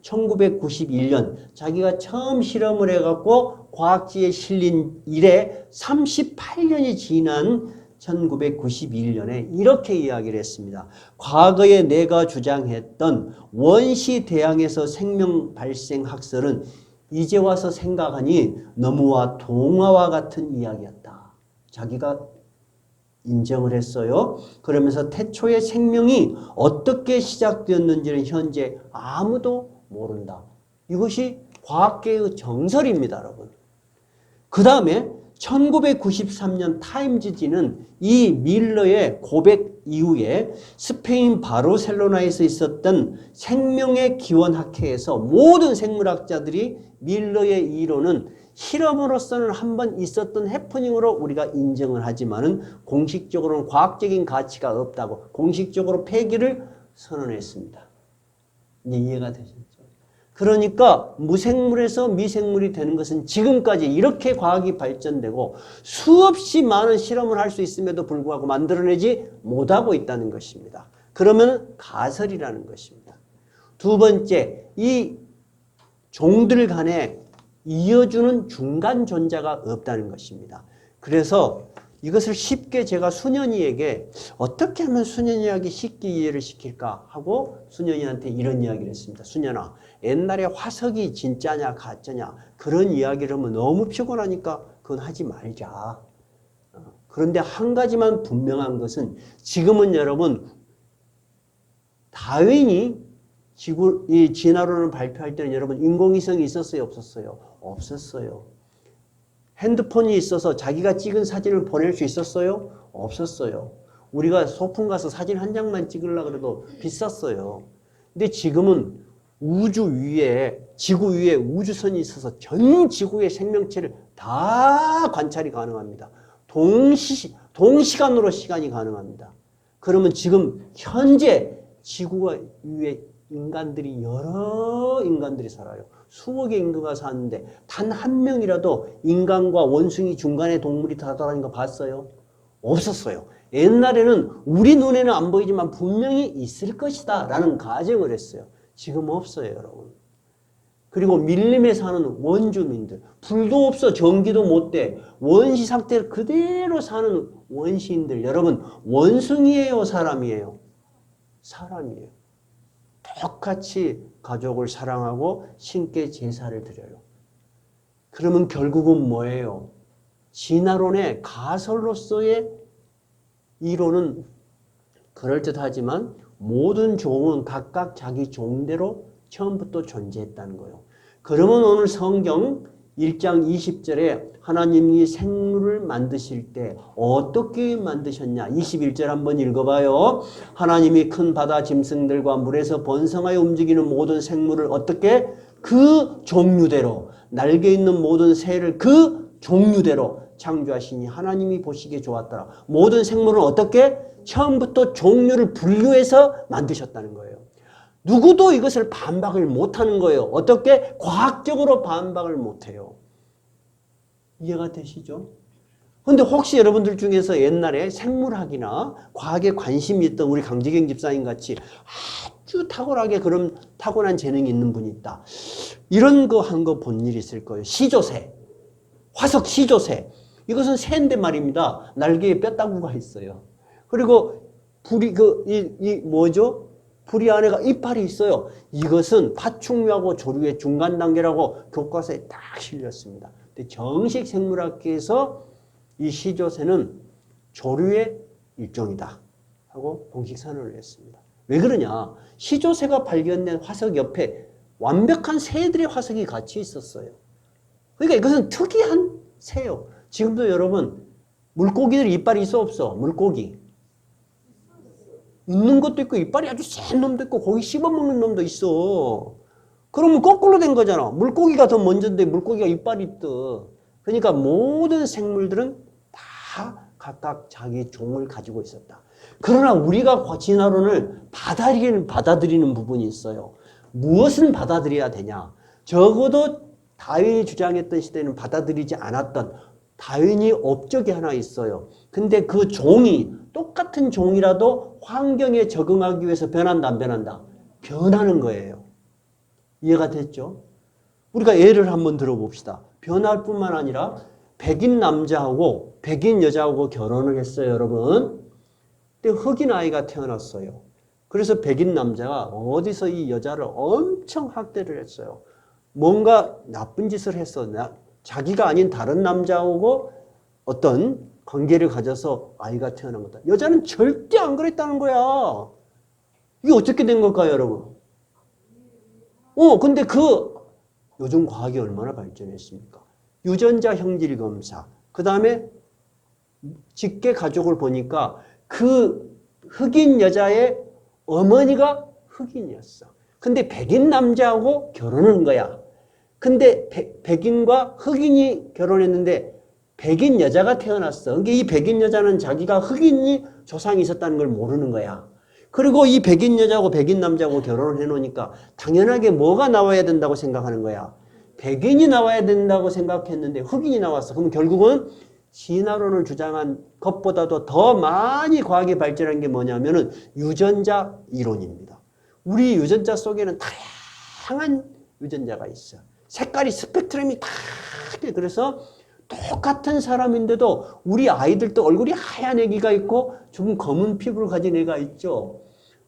1991년 자기가 처음 실험을 해갖고 과학지에 실린 이래 38년이 지난 1991년에 이렇게 이야기를 했습니다. 과거에 내가 주장했던 원시 대양에서 생명 발생 학설은 이제 와서 생각하니 너무와 동화와 같은 이야기였다. 자기가 인정을 했어요. 그러면서 태초의 생명이 어떻게 시작되었는지는 현재 아무도 모른다. 이것이 과학계의 정설입니다, 여러분. 그 다음에 1993년 타임즈지는 이 밀러의 고백 이후에 스페인 바르셀로나에서 있었던 생명의 기원 학회에서 모든 생물학자들이 밀러의 이론은 실험으로서는 한번 있었던 해프닝으로 우리가 인정을 하지만은 공식적으로는 과학적인 가치가 없다고 공식적으로 폐기를 선언했습니다. 이제 이해가 되셨죠? 그러니까 무생물에서 미생물이 되는 것은 지금까지 이렇게 과학이 발전되고 수없이 많은 실험을 할 수 있음에도 불구하고 만들어내지 못하고 있다는 것입니다. 그러면 가설이라는 것입니다. 두 번째, 이 종들 간에 이어주는 중간 존재가 없다는 것입니다. 그래서 이것을 쉽게 제가 수년이에게 어떻게 하면 수년이에게 쉽게 이해를 시킬까 하고 수년이한테 이런 이야기를 했습니다. 수년아, 옛날에 화석이 진짜냐 가짜냐 그런 이야기를 하면 너무 피곤하니까 그건 하지 말자. 그런데 한 가지만 분명한 것은 지금은 여러분 다윈이 이 진화론을 발표할 때는 여러분 인공위성이 있었어요 없었어요? 없었어요. 핸드폰이 있어서 자기가 찍은 사진을 보낼 수 있었어요? 없었어요. 우리가 소풍 가서 사진 한 장만 찍으려고 해도 비쌌어요. 근데 지금은 우주 위에, 지구 위에 우주선이 있어서 전 지구의 생명체를 다 관찰이 가능합니다. 동시간으로 시간이 가능합니다. 그러면 지금 현재 지구 위에 인간들이 여러 인간들이 살아요. 수억의 인구가 사는데 단 한 명이라도 인간과 원숭이 중간에 동물이 다다라는 거 봤어요? 없었어요. 옛날에는 우리 눈에는 안 보이지만 분명히 있을 것이다 라는 가정을 했어요. 지금 없어요, 여러분. 그리고 밀림에 사는 원주민들, 불도 없어 전기도 못 돼 원시 상태를 그대로 사는 원시인들, 여러분 원숭이에요, 사람이에요? 사람이에요. 똑같이 가족을 사랑하고 신께 제사를 드려요. 그러면 결국은 뭐예요? 진화론의 가설로서의 이론은 그럴듯하지만 모든 종은 각각 자기 종대로 처음부터 존재했다는 거예요. 그러면 오늘 성경 1장 20절에 하나님이 생물을 만드실 때 어떻게 만드셨냐? 21절 한번 읽어봐요. 하나님이 큰 바다 짐승들과 물에서 번성하여 움직이는 모든 생물을 어떻게? 그 종류대로, 날개 있는 모든 새를 그 종류대로 창조하시니 하나님이 보시기에 좋았더라. 모든 생물은 어떻게? 처음부터 종류를 분류해서 만드셨다는 거예요. 누구도 이것을 반박을 못하는 거예요. 어떻게? 과학적으로 반박을 못해요. 이해가 되시죠? 근데 혹시 여러분들 중에서 옛날에 생물학이나 과학에 관심이 있던 우리 강지경 집사님 같이 아주 탁월하게 그런 타고난 재능이 있는 분이 있다. 이런 거 한 거 본 일 있을 거예요. 시조새. 화석 시조새. 이것은 새인데 말입니다. 날개에 뼈다구가 있어요. 그리고 불이 뭐죠? 부리 안에가 이빨이 있어요. 이것은 파충류하고 조류의 중간 단계라고 교과서에 딱 실렸습니다. 근데 정식 생물학계에서 이 시조새는 조류의 일종이다 하고 공식 선언을 했습니다. 왜 그러냐? 시조새가 발견된 화석 옆에 완벽한 새들의 화석이 같이 있었어요. 그러니까 이것은 특이한 새예요. 지금도 여러분 물고기들 이빨이 있어 없어? 물고기. 있는 것도 있고 이빨이 아주 센 놈도 있고 고기 씹어먹는 놈도 있어. 그러면 거꾸로 된 거잖아. 물고기가 더 먼저인데 물고기가 이빨이 있더. 그러니까 모든 생물들은 다 각각 자기 종을 가지고 있었다. 그러나 우리가 진화론을 받아들이는 부분이 있어요. 무엇은 받아들여야 되냐? 적어도 다윈이 주장했던 시대는 받아들이지 않았던 다윈이 업적이 하나 있어요. 근데 그 종이 똑같은 종이라도 환경에 적응하기 위해서 변한다, 안 변한다? 변하는 거예요. 이해가 됐죠? 우리가 예를 한번 들어봅시다. 변할 뿐만 아니라 백인 남자하고 백인 여자하고 결혼을 했어요, 여러분. 근데 흑인 아이가 태어났어요. 그래서 백인 남자가 어디서 이 여자를 엄청 학대를 했어요. 뭔가 나쁜 짓을 했어. 자기가 아닌 다른 남자하고 어떤 관계를 가져서 아이가 태어난 거다. 여자는 절대 안 그랬다는 거야. 이게 어떻게 된 걸까요, 여러분? 근데 요즘 과학이 얼마나 발전했습니까? 유전자 형질 검사, 그 다음에 직계 가족을 보니까 그 흑인 여자의 어머니가 흑인이었어. 근데 백인 남자하고 결혼한 거야. 근데 백인과 흑인이 결혼했는데 백인 여자가 태어났어. 그러니까 이 백인 여자는 자기가 흑인이 조상이 있었다는 걸 모르는 거야. 그리고 이 백인 여자하고 백인 남자하고 결혼을 해놓으니까 당연하게 뭐가 나와야 된다고 생각하는 거야. 백인이 나와야 된다고 생각했는데 흑인이 나왔어. 그럼 결국은 진화론을 주장한 것보다도 더 많이 과학이 발전한 게 뭐냐면은 유전자 이론입니다. 우리 유전자 속에는 다양한 유전자가 있어. 색깔이 스펙트럼이 다 그래서 똑같은 사람인데도 우리 아이들도 얼굴이 하얀 애기가 있고 좀 검은 피부를 가진 애가 있죠.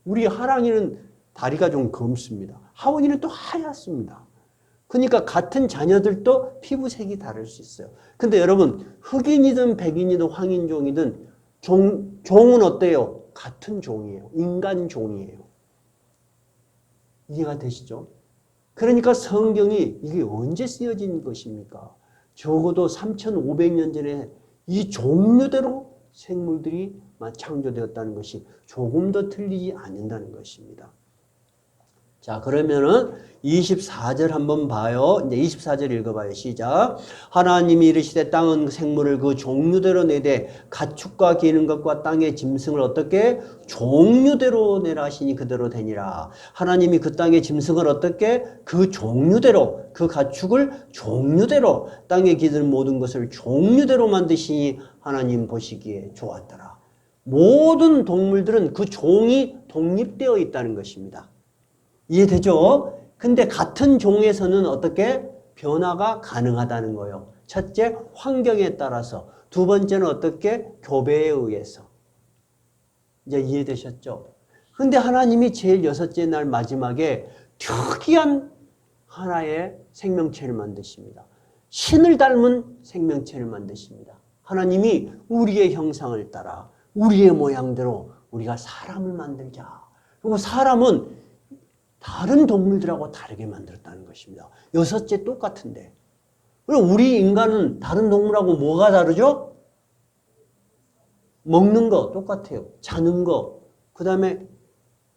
우리 하랑이는 다리가 좀 검습니다. 하원이는 또 하얗습니다. 그러니까 같은 자녀들도 피부색이 다를 수 있어요. 근데 여러분 흑인이든 백인이든 황인종이든 종은 어때요? 같은 종이에요. 인간 종이에요. 이해가 되시죠? 그러니까 성경이 이게 언제 쓰여진 것입니까? 적어도 3,500년 전에 이 종류대로 생물들이 창조되었다는 것이 조금 더 틀리지 않는다는 것입니다. 자, 그러면은 24절 한번 봐요. 이제 24절 읽어봐요. 시작. 하나님이 이르시되 땅은 생물을 그 종류대로 내되 가축과 기는 것과 땅의 짐승을 어떻게 종류대로 내라 하시니 그대로 되니라. 하나님이 그 땅의 짐승을 어떻게 그 종류대로 그 가축을 종류대로 땅에 기는 모든 것을 종류대로 만드시니 하나님 보시기에 좋았더라. 모든 동물들은 그 종이 독립되어 있다는 것입니다. 이해되죠? 근데 같은 종에서는 어떻게 변화가 가능하다는 거예요. 첫째, 환경에 따라서. 두 번째는 어떻게 교배에 의해서. 이제 이해되셨죠? 근데 하나님이 제일 여섯째 날 마지막에 특이한 하나의 생명체를 만드십니다. 신을 닮은 생명체를 만드십니다. 하나님이 우리의 형상을 따라 우리의 모양대로 우리가 사람을 만들자. 그리고 사람은 다른 동물들하고 다르게 만들었다는 것입니다. 여섯째 똑같은데. 그럼 우리 인간은 다른 동물하고 뭐가 다르죠? 먹는 거 똑같아요. 자는 거. 그 다음에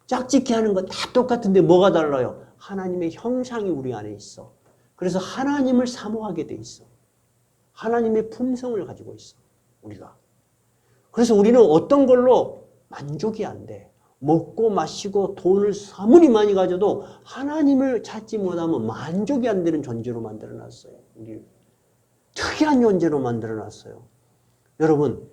짝짓기 하는 거 다 똑같은데 뭐가 달라요? 하나님의 형상이 우리 안에 있어. 그래서 하나님을 사모하게 돼 있어. 하나님의 품성을 가지고 있어. 우리가. 그래서 우리는 어떤 걸로 만족이 안 돼. 먹고 마시고 돈을 아무리 많이 가져도 하나님을 찾지 못하면 만족이 안 되는 존재로 만들어놨어요. 우리 특이한 존재로 만들어놨어요. 여러분,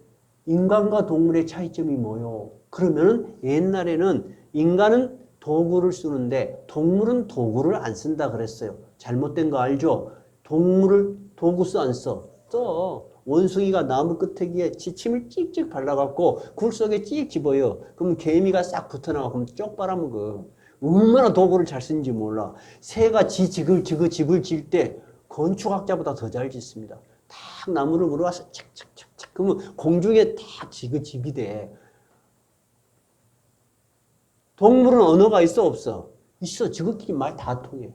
인간과 동물의 차이점이 뭐요? 그러면 옛날에는 인간은 도구를 쓰는데 동물은 도구를 안 쓴다 그랬어요. 잘못된 거 알죠? 동물을 도구 써 안 써? 써. 원숭이가 나무 끝에기에 지침을 찍찍 발라갖고 굴 속에 찍 집어요. 그럼 개미가 싹 붙어나가고 쪽 빨아먹어. 얼마나 도구를 잘 쓰는지 몰라. 새가 집을 질 때 건축학자보다 더 잘 짓습니다. 딱 나무를 물어와서 착착착착. 그러면 공중에 딱 집이 돼. 동물은 언어가 있어 없어? 있어. 저것끼리 말 다 통해.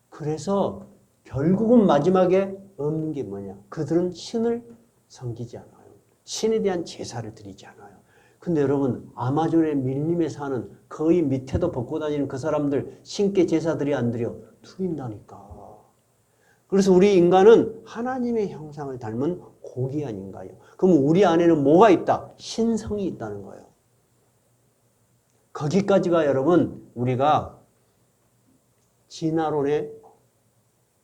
그래서 결국은 마지막에 없는 게 뭐냐? 그들은 신을 섬기지 않아요. 신에 대한 제사를 드리지 않아요. 근데 여러분, 아마존의 밀림에 사는 거의 밑에도 벗고 다니는 그 사람들 신께 제사들이 안 드려? 드린다니까. 그래서 우리 인간은 하나님의 형상을 닮은 고귀 아닌가요? 그럼 우리 안에는 뭐가 있다? 신성이 있다는 거예요. 거기까지가 여러분, 우리가 진화론의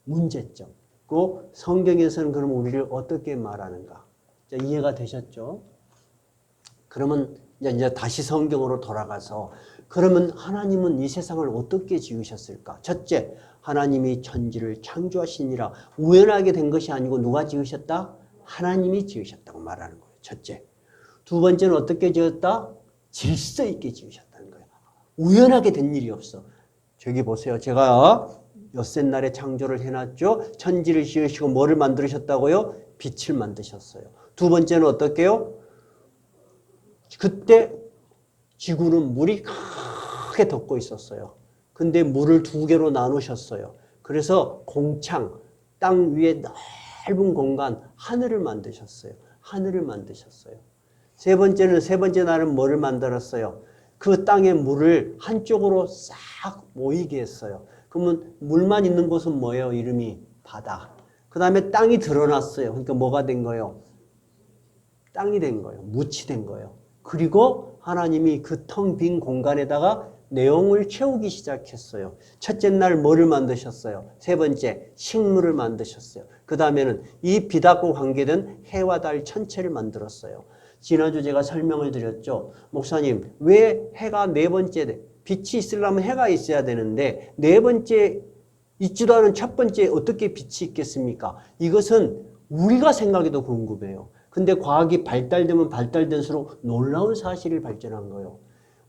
문제점. 그 성경에서는 그럼 우리를 어떻게 말하는가? 자, 이해가 되셨죠? 그러면 이제 다시 성경으로 돌아가서 그러면 하나님은 이 세상을 어떻게 지으셨을까? 첫째, 하나님이 천지를 창조하시니라. 우연하게 된 것이 아니고 누가 지으셨다? 하나님이 지으셨다고 말하는 거예요. 첫째. 두 번째는 어떻게 지었다? 질서 있게 지으셨다는 거예요. 우연하게 된 일이 없어. 저기 보세요. 제가 엿새 날에 창조를 해놨죠. 천지를 지으시고 뭐를 만드셨다고요? 빛을 만드셨어요. 두 번째는 어떻게 해요? 그때 지구는 물이 크게 덮고 있었어요. 근데 물을 두 개로 나누셨어요. 그래서 공창, 땅 위에 넓은 공간, 하늘을 만드셨어요. 하늘을 만드셨어요. 세 번째 날은 뭐를 만들었어요? 그 땅의 물을 한쪽으로 싹 모이게 했어요. 그러면 물만 있는 곳은 뭐예요? 이름이 바다. 그 다음에 땅이 드러났어요. 그러니까 뭐가 된 거예요? 땅이 된 거예요. 묻이 된 거예요. 그리고 하나님이 그 텅 빈 공간에다가 내용을 채우기 시작했어요. 첫째 날 뭐를 만드셨어요? 세 번째, 식물을 만드셨어요. 그 다음에는 이 빛하고 관계된 해와 달 천체를 만들었어요. 지난주 제가 설명을 드렸죠. 목사님, 왜 해가 네 번째, 빛이 있으려면 해가 있어야 되는데 네 번째 있지도 않은 첫 번째 어떻게 빛이 있겠습니까? 이것은 우리가 생각해도 궁금해요. 근데 과학이 발달되면 발달될수록 놀라운 사실을 발견한 거예요.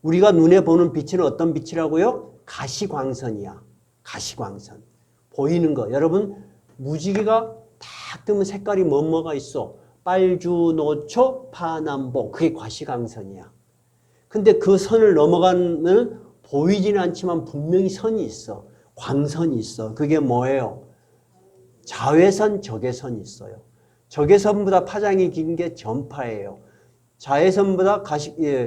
우리가 눈에 보는 빛은 어떤 빛이라고요? 가시광선이야. 가시광선. 보이는 거. 여러분, 무지개가 딱 뜨면 색깔이 뭐가 있어? 빨주, 노초, 파남보. 그게 가시광선이야. 근데 그 선을 넘어가면 보이지는 않지만 분명히 선이 있어. 광선이 있어. 그게 뭐예요? 자외선, 적외선이 있어요. 적외선보다 파장이 긴 게 전파예요.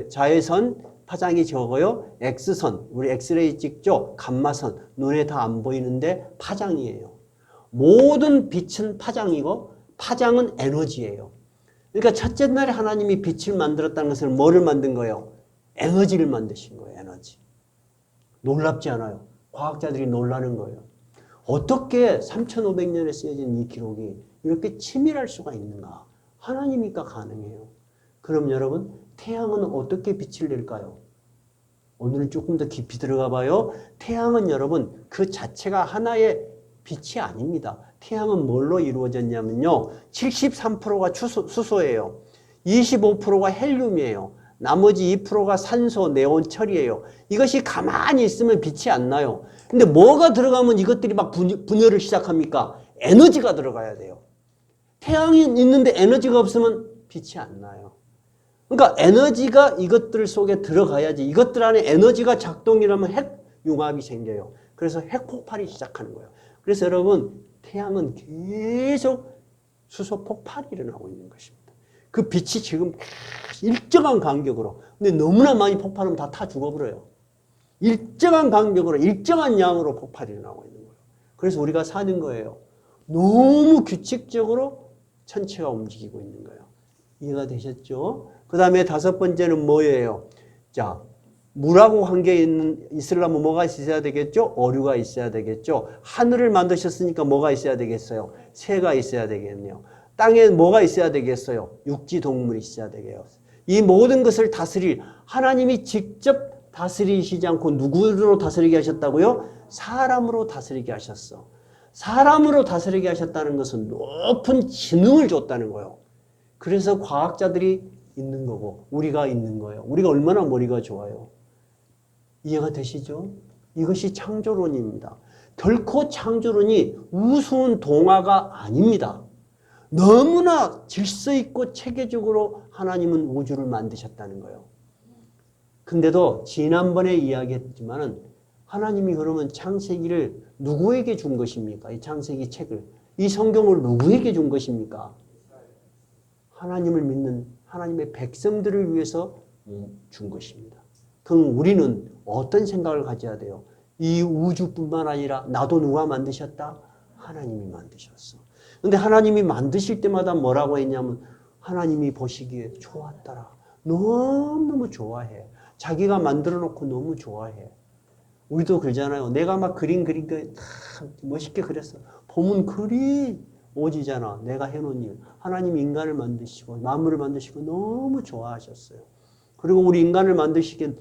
자외선, 파장이 적어요. X선, 우리 엑스레이 찍죠? 감마선, 눈에 다 안 보이는데 파장이에요. 모든 빛은 파장이고 파장은 에너지예요. 그러니까 첫째 날에 하나님이 빛을 만들었다는 것은 뭐를 만든 거예요? 에너지를 만드신 거예요. 에너지. 놀랍지 않아요? 과학자들이 놀라는 거예요. 어떻게 3,500년에 쓰여진 이 기록이 이렇게 치밀할 수가 있는가? 하나님이니까 가능해요. 그럼 여러분, 태양은 어떻게 빛을 낼까요? 오늘은 조금 더 깊이 들어가 봐요. 태양은 여러분 그 자체가 하나의 빛이 아닙니다. 태양은 뭘로 이루어졌냐면요. 73%가 수소예요. 25%가 헬륨이에요. 나머지 2%가 산소, 네온, 철이에요. 이것이 가만히 있으면 빛이 안 나요. 근데 뭐가 들어가면 이것들이 막 분열을 시작합니까? 에너지가 들어가야 돼요. 태양이 있는데 에너지가 없으면 빛이 안 나요. 그러니까 에너지가 이것들 속에 들어가야지. 이것들 안에 에너지가 작동이라면 핵융합이 생겨요. 그래서 핵폭발이 시작하는 거예요. 그래서 여러분, 태양은 계속 수소 폭발이 일어나고 있는 것입니다. 그 빛이 지금 일정한 간격으로, 근데 너무나 많이 폭발하면 다 타 죽어버려요. 일정한 간격으로, 일정한 양으로 폭발이 일어나고 있는 거예요. 그래서 우리가 사는 거예요. 너무 규칙적으로 천체가 움직이고 있는 거예요. 이해가 되셨죠? 그 다음에 다섯 번째는 뭐예요? 자, 물하고 관계 있으려면 뭐가 있어야 되겠죠? 어류가 있어야 되겠죠? 하늘을 만드셨으니까 뭐가 있어야 되겠어요? 새가 있어야 되겠네요. 땅에 뭐가 있어야 되겠어요? 육지 동물이 있어야 되겠어요. 이 모든 것을 다스릴 하나님이 직접 다스리시지 않고 누구로 다스리게 하셨다고요? 사람으로 다스리게 하셨어. 사람으로 다스리게 하셨다는 것은 높은 지능을 줬다는 거예요. 그래서 과학자들이 있는 거고 우리가 있는 거예요. 우리가 얼마나 머리가 좋아요. 이해가 되시죠? 이것이 창조론입니다. 결코 창조론이 우스운 동화가 아닙니다. 너무나 질서 있고 체계적으로 하나님은 우주를 만드셨다는 거예요. 근데도 지난번에 이야기했지만은 하나님이 그러면 창세기를 누구에게 준 것입니까? 이 창세기 책을. 이 성경을 누구에게 준 것입니까? 하나님을 믿는 하나님의 백성들을 위해서 준 것입니다. 그럼 우리는 어떤 생각을 가져야 돼요? 이 우주뿐만 아니라 나도 누가 만드셨다? 하나님이 만드셨어. 근데 하나님이 만드실 때마다 뭐라고 했냐면 하나님이 보시기에 좋았더라. 너무너무 좋아해. 자기가 만들어 놓고 너무 좋아해. 우리도 그러잖아요. 내가 막 그린 거 멋있게 그렸어. 보면 그리 오지잖아. 내가 해놓은 일. 하나님이 인간을 만드시고 만물을 만드시고 너무 좋아하셨어요. 그리고 우리 인간을 만드시기에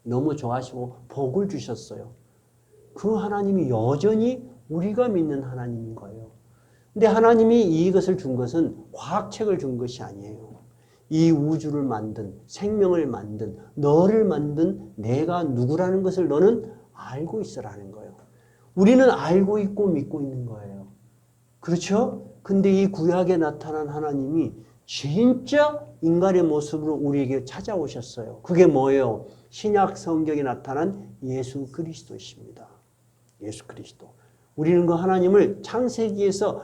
너무 좋아하시고 복을 주셨어요. 그 하나님이 여전히 우리가 믿는 하나님인 거예요. 근데 하나님이 이것을 준 것은 과학책을 준 것이 아니에요. 이 우주를 만든, 생명을 만든, 너를 만든 내가 누구라는 것을 너는 알고 있으라는 거예요. 우리는 알고 있고 믿고 있는 거예요. 그렇죠? 근데 이 구약에 나타난 하나님이 진짜 인간의 모습으로 우리에게 찾아오셨어요. 그게 뭐예요? 신약 성경에 나타난 예수 그리스도이십니다. 예수 그리스도. 우리는 그 하나님을 창세기에서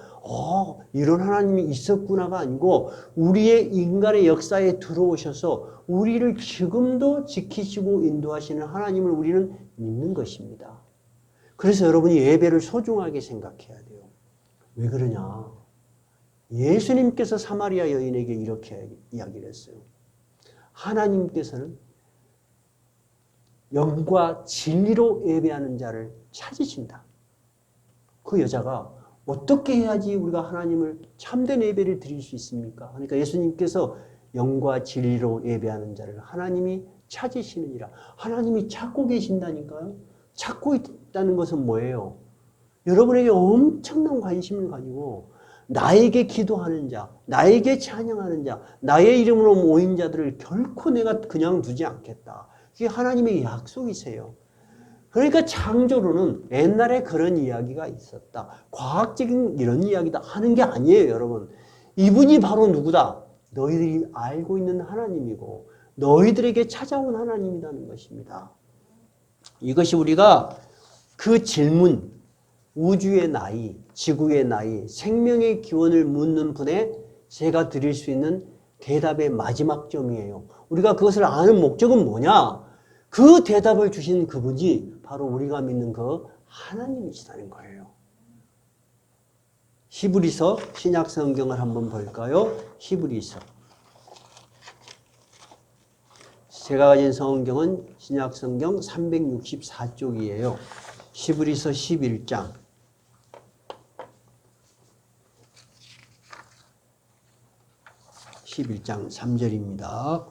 이런 하나님이 있었구나가 아니고 우리의 인간의 역사에 들어오셔서 우리를 지금도 지키시고 인도하시는 하나님을 우리는 믿는 것입니다. 그래서 여러분이 예배를 소중하게 생각해야 돼요. 왜 그러냐? 예수님께서 사마리아 여인에게 이렇게 이야기를 했어요. 하나님께서는 영과 진리로 예배하는 자를 찾으신다. 그 여자가 어떻게 해야지 우리가 하나님을 참된 예배를 드릴 수 있습니까? 그러니까 예수님께서 영과 진리로 예배하는 자를 하나님이 찾으시느니라. 하나님이 찾고 계신다니까요. 찾고 있다는 것은 뭐예요? 여러분에게 엄청난 관심을 가지고 나에게 기도하는 자, 나에게 찬양하는 자, 나의 이름으로 모인 자들을 결코 내가 그냥 두지 않겠다. 이게 하나님의 약속이세요. 그러니까 창조론은 옛날에 그런 이야기가 있었다. 과학적인 이런 이야기다 하는 게 아니에요, 여러분. 이분이 바로 누구다? 너희들이 알고 있는 하나님이고 너희들에게 찾아온 하나님이라는 것입니다. 이것이 우리가 그 질문, 우주의 나이, 지구의 나이, 생명의 기원을 묻는 분에 제가 드릴 수 있는 대답의 마지막 점이에요. 우리가 그것을 아는 목적은 뭐냐? 그 대답을 주신 그분이 바로 우리가 믿는 그 하나님이시라는 거예요. 히브리서 신약 성경을 한번 볼까요? 히브리서. 제가 가진 성경은 신약 성경 364쪽이에요. 히브리서 11장. 11장 3절입니다.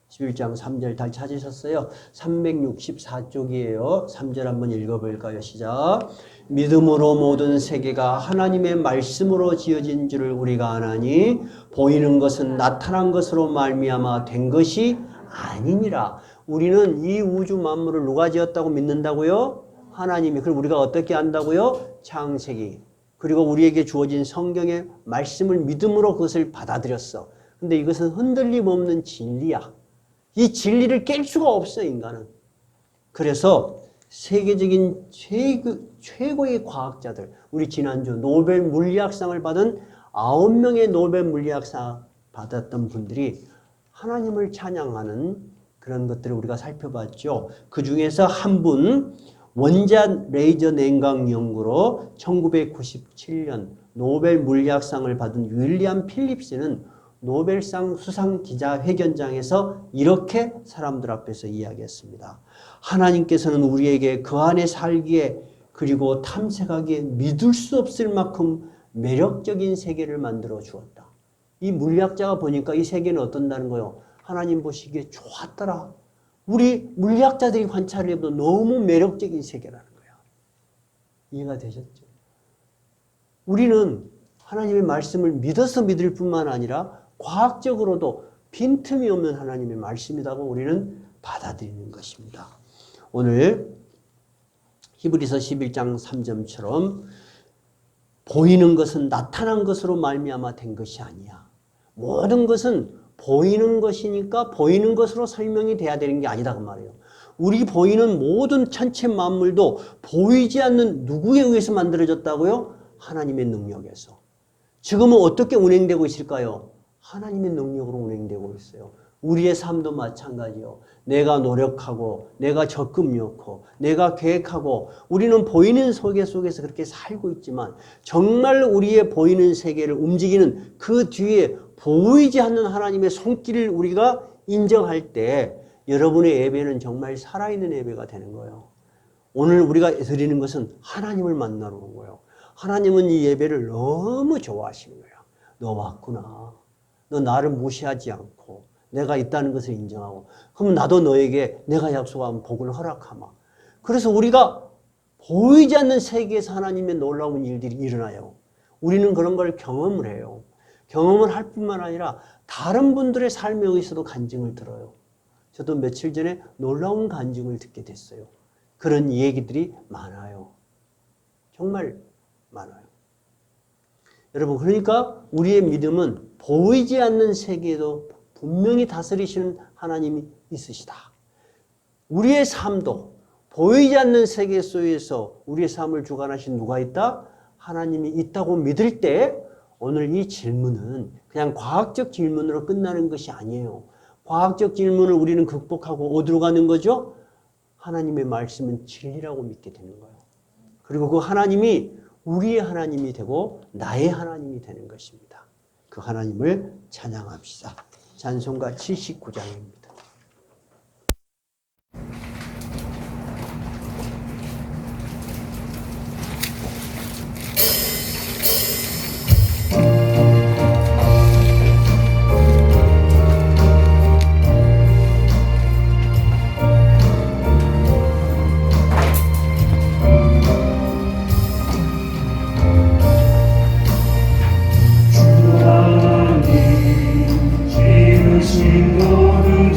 11장 3절 다 찾으셨어요? 364쪽이에요. 3절 한번 읽어볼까요? 시작. 믿음으로 모든 세계가 하나님의 말씀으로 지어진 줄을 우리가 아나니 보이는 것은 나타난 것으로 말미암아 된 것이 아니니라. 우리는 이 우주 만물을 누가 지었다고 믿는다고요? 하나님이. 그럼 우리가 어떻게 안다고요? 창세기. 그리고 우리에게 주어진 성경의 말씀을 믿음으로 그것을 받아들였어. 근데 이것은 흔들림 없는 진리야. 이 진리를 깰 수가 없어, 인간은. 그래서 세계적인 최고의 과학자들, 우리 지난주 노벨 물리학상을 받은 9명의 노벨 물리학상 받았던 분들이 하나님을 찬양하는 그런 것들을 우리가 살펴봤죠. 그 중에서 한 분, 원자 레이저 냉각 연구로 1997년 노벨 물리학상을 받은 윌리엄 필립스는 노벨상 수상 기자회견장에서 이렇게 사람들 앞에서 이야기했습니다. 하나님께서는 우리에게 그 안에 살기에 그리고 탐색하기에 믿을 수 없을 만큼 매력적인 세계를 만들어 주었다. 이 물리학자가 보니까 이 세계는 어떤다는 거예요? 하나님 보시기에 좋았더라. 우리 물리학자들이 관찰을 해도 너무 매력적인 세계라는 거야. 이해가 되셨죠? 우리는 하나님의 말씀을 믿어서 믿을 뿐만 아니라 과학적으로도 빈틈이 없는 하나님의 말씀이라고 우리는 받아들이는 것입니다. 오늘 히브리서 11장 3절처럼 보이는 것은 나타난 것으로 말미암아 된 것이 아니야. 모든 것은 보이는 것이니까 보이는 것으로 설명이 돼야 되는 게 아니다 그 말이에요. 우리 보이는 모든 천체 만물도 보이지 않는 누구에 의해서 만들어졌다고요? 하나님의 능력에서. 지금은 어떻게 운행되고 있을까요? 하나님의 능력으로 운행되고 있어요. 우리의 삶도 마찬가지요. 내가 노력하고 내가 적금 넣고 내가 계획하고 우리는 보이는 세계 속에서 그렇게 살고 있지만 정말 우리의 보이는 세계를 움직이는 그 뒤에 보이지 않는 하나님의 손길을 우리가 인정할 때 여러분의 예배는 정말 살아있는 예배가 되는 거예요. 오늘 우리가 드리는 것은 하나님을 만나러 온 거예요. 하나님은 이 예배를 너무 좋아하시는 거예요. 너 왔구나. 너 나를 무시하지 않고 내가 있다는 것을 인정하고 그럼 나도 너에게 내가 약속한 복을 허락하마. 그래서 우리가 보이지 않는 세계에서 하나님의 놀라운 일들이 일어나요. 우리는 그런 걸 경험을 해요. 경험을 할 뿐만 아니라 다른 분들의 삶에 의해서도 간증을 들어요. 저도 며칠 전에 놀라운 간증을 듣게 됐어요. 그런 얘기들이 많아요. 정말 많아요. 여러분, 그러니까 우리의 믿음은 보이지 않는 세계에도 분명히 다스리시는 하나님이 있으시다. 우리의 삶도 보이지 않는 세계 속에서 우리의 삶을 주관하신 누가 있다? 하나님이 있다고 믿을 때 오늘 이 질문은 그냥 과학적 질문으로 끝나는 것이 아니에요. 과학적 질문을 우리는 극복하고 어디로 가는 거죠? 하나님의 말씀은 진리라고 믿게 되는 거예요. 그리고 그 하나님이 우리의 하나님이 되고 나의 하나님이 되는 것입니다. 그 하나님을 찬양합시다. 찬송가 79장입니다. 지으신 모든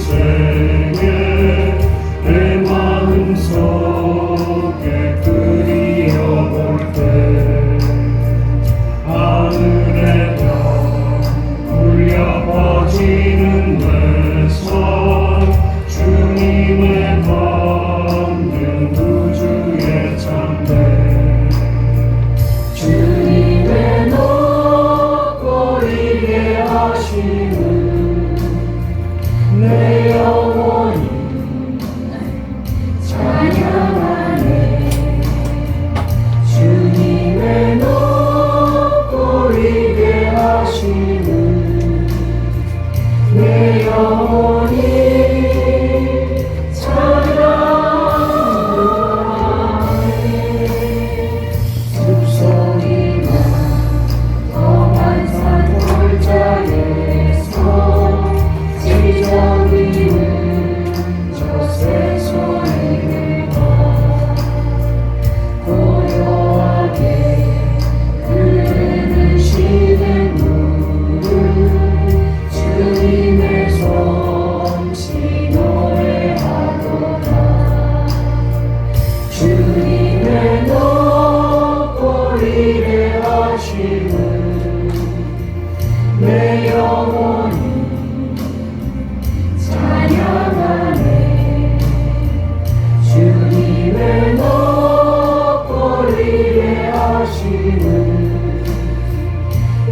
하심을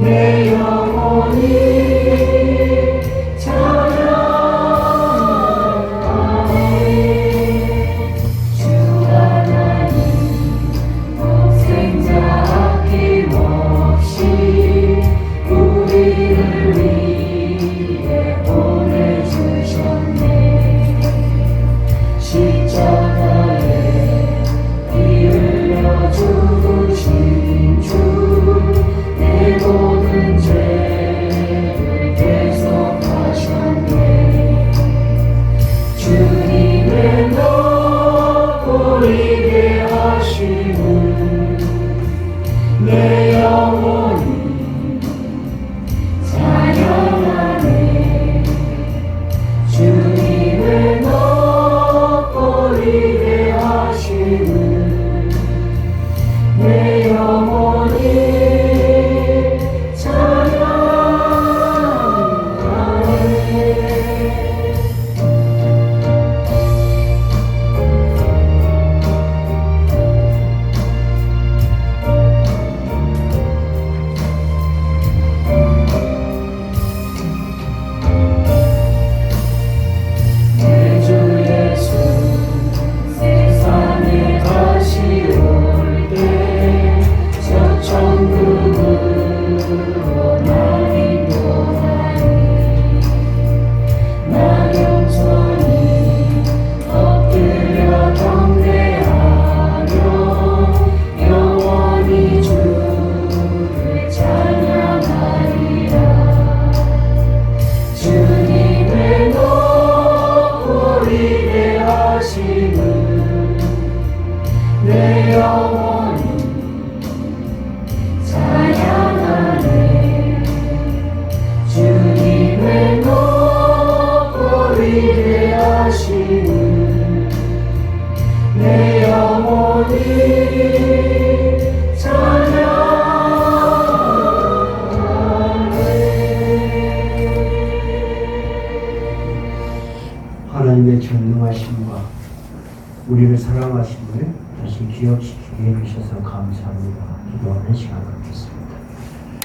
내 영혼이 찬양하네. 주 하나님 독생자 아낌없이 우리를 위해 보내주셨네. 십자가에 피 흘려 죽으신 주 내 모든 죄를 대속하셨네. 주님의 높고 위대하심을 내 영혼이 찬양하네. 주님의 높고 위대하심을 내 영혼이 내 주 예수 세상에 다시 올 때 저 천국으로 날 인도하니 나 겸손히 엎드려 경배하며 영원히 주를 찬양하리라. 주님의 높고 위대하심을 내 영혼이 찬양하네. 주님의 높고 위대하심을 내 영혼이 찬양하네. 하나님의 전능하심과 우리를 사랑하심을 다시 기억시키게 해주셔서 감사합니다. 기도하는 시간 갖겠습니다.